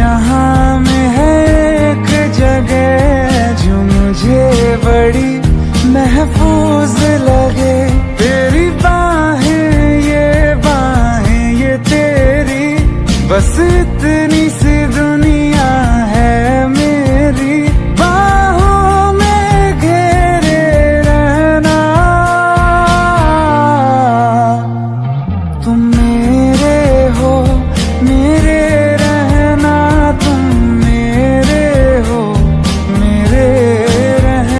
जहां में है एक जगह जो मुझे बड़ी महफूज लगे। तेरी बाहें ये तेरी, बस इतनी सी दुनिया है मेरी। बाहों में घेरे रहना तुम।